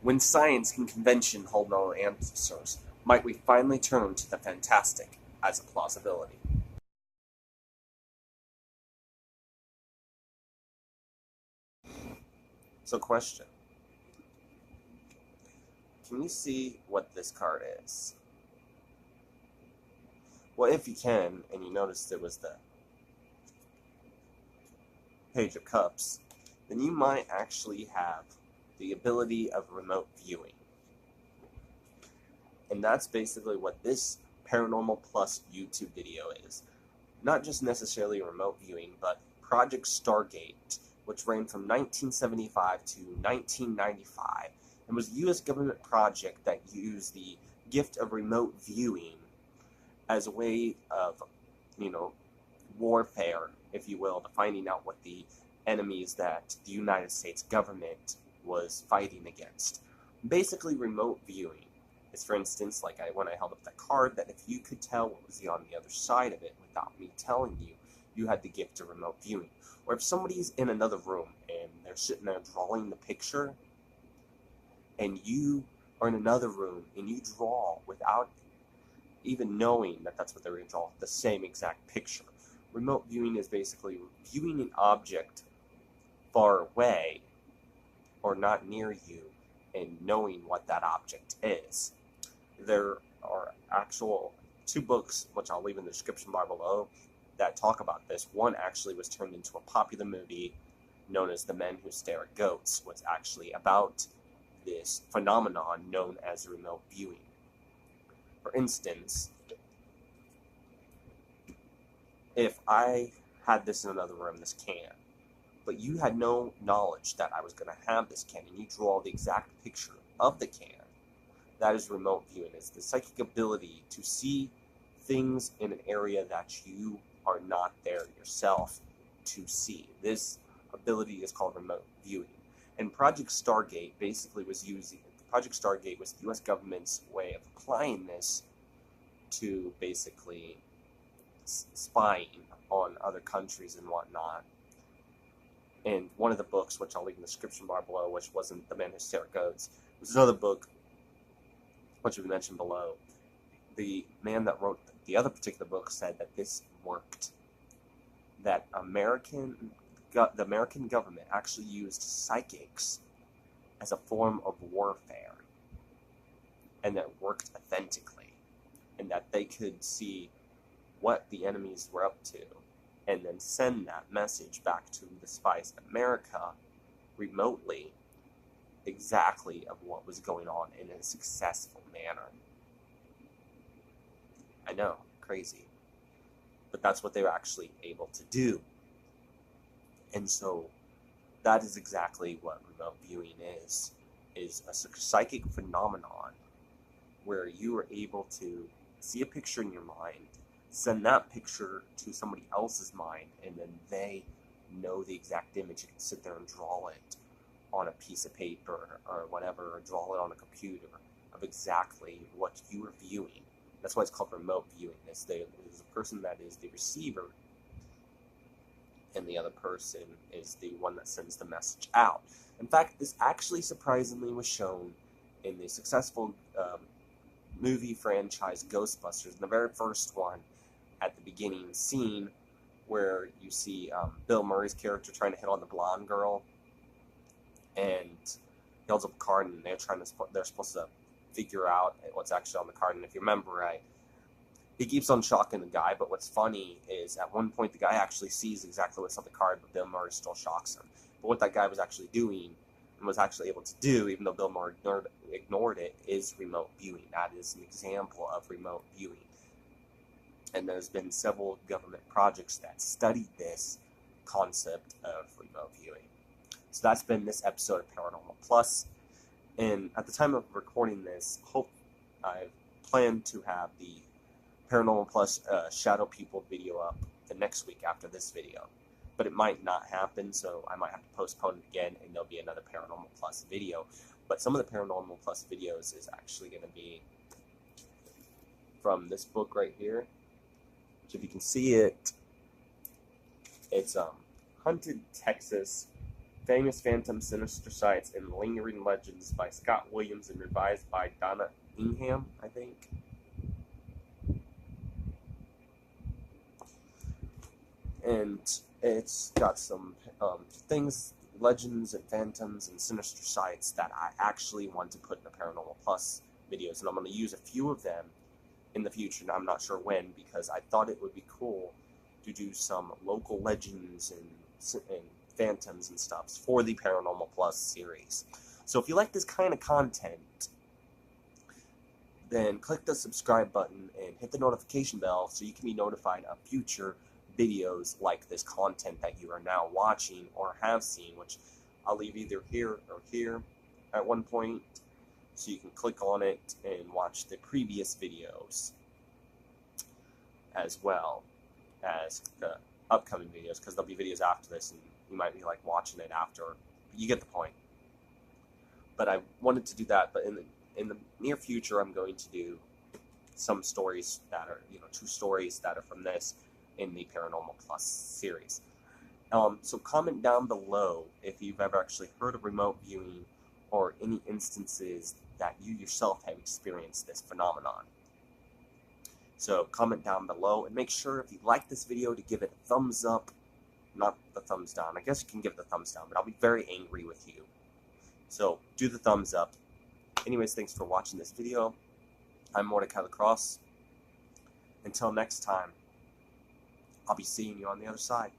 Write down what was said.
When science and convention hold no answers, might we finally turn to the fantastic as a plausibility? So, question. Can you see what this card is? Well, if you can, and you noticed it was the Page of Cups, then you might actually have the ability of remote viewing. And that's basically what this Paranormal Plus YouTube video is. Not just necessarily remote viewing, but Project Stargate, which ran from 1975 to 1995, and was a U.S. government project that used the gift of remote viewing as a way of, warfare, if you will, to finding out what the enemies that the United States government was fighting against. Basically, remote viewing is, for instance, like when I held up that card, that if you could tell what was on the other side of it without me telling you, you had the gift of remote viewing. Or if somebody's in another room and they're sitting there drawing the picture, and you are in another room and you draw without even knowing that that's what they're going to draw, the same exact picture. Remote viewing is basically viewing an object far away or not near you and knowing what that object is. There are actual 2 books, which I'll leave in the description bar below, that talk about this. One actually was turned into a popular movie known as The Men Who Stare at Goats, was actually about this phenomenon known as remote viewing. For instance, if I had this in another room, this can, but you had no knowledge that I was going to have this can, and you draw the exact picture of the can, that is remote viewing. It's the psychic ability to see things in an area that you are not there yourself to see. This ability is called remote viewing. And Project Stargate basically was Project Stargate was the U.S. government's way of applying this to basically spying on other countries and whatnot. And one of the books, which I'll leave in the description bar below, which wasn't The Men Who Stare at Goats, was another book, which we mentioned below. The man that wrote the other particular book said that this worked. That the American government actually used psychics as a form of warfare, and that worked authentically, and that they could see what the enemies were up to, and then send that message back to the spies in America remotely, exactly of what was going on in a successful manner. I know, crazy. But that's what they were actually able to do. And so that is exactly what remote viewing is a psychic phenomenon where you are able to see a picture in your mind, send that picture to somebody else's mind, and then they know the exact image. You can sit there and draw it on a piece of paper or whatever, or draw it on a computer of exactly what you are viewing. That's why it's called remote viewing. There's a person that is the receiver, and the other person is the one that sends the message out. In fact, this actually surprisingly was shown in the successful movie franchise Ghostbusters. In the very first one, at the beginning scene, where you see Bill Murray's character trying to hit on the blonde girl, and he holds up a card, and they're supposed to figure out what's actually on the card. And if you remember right, he keeps on shocking the guy, but what's funny is at one point the guy actually sees exactly what's on the card, but Bill Murray still shocks him. But what that guy was actually doing, and was actually able to do, even though Bill Murray ignored it, is remote viewing. That is an example of remote viewing. And there's been several government projects that studied this concept of remote viewing. So that's been this episode of Paranormal Plus. And at the time of recording this, I plan to have the Paranormal Plus Shadow People video up the next week after this video. But it might not happen, so I might have to postpone it again, and there'll be another Paranormal Plus video. But some of the Paranormal Plus videos is actually going to be from this book right here. So if you can see it, it's Hunted Texas Famous Phantom Sinister Sights and Lingering Legends by Scott Williams and revised by Donna Ingham, I think. And it's got some things, legends and phantoms and sinister sights that I actually want to put in the Paranormal Plus videos, and I'm going to use a few of them in the future. Now I'm not sure when, because I thought it would be cool to do some local legends and phantoms and stuff for the Paranormal Plus series. So if you like this kind of content, then click the subscribe button and hit the notification bell so you can be notified of future videos like this content that you are now watching or have seen, which I'll leave either here or here at one point, so you can click on it and watch the previous videos as well as the upcoming videos, because there'll be videos after this and you might be like watching it after. You get the point. But I wanted to do that, but in the near future I'm going to do some stories that are, 2 stories that are from this in the Paranormal Plus series. So comment down below if you've ever actually heard of remote viewing or any instances that you yourself have experienced this phenomenon. So comment down below, and make sure if you like this video to give it a thumbs up, not the thumbs down. I guess you can give it a thumbs down, but I'll be very angry with you. So do the thumbs up. Anyways, thanks for watching this video. I'm Mortika Lacrosse. Until next time, I'll be seeing you on the other side.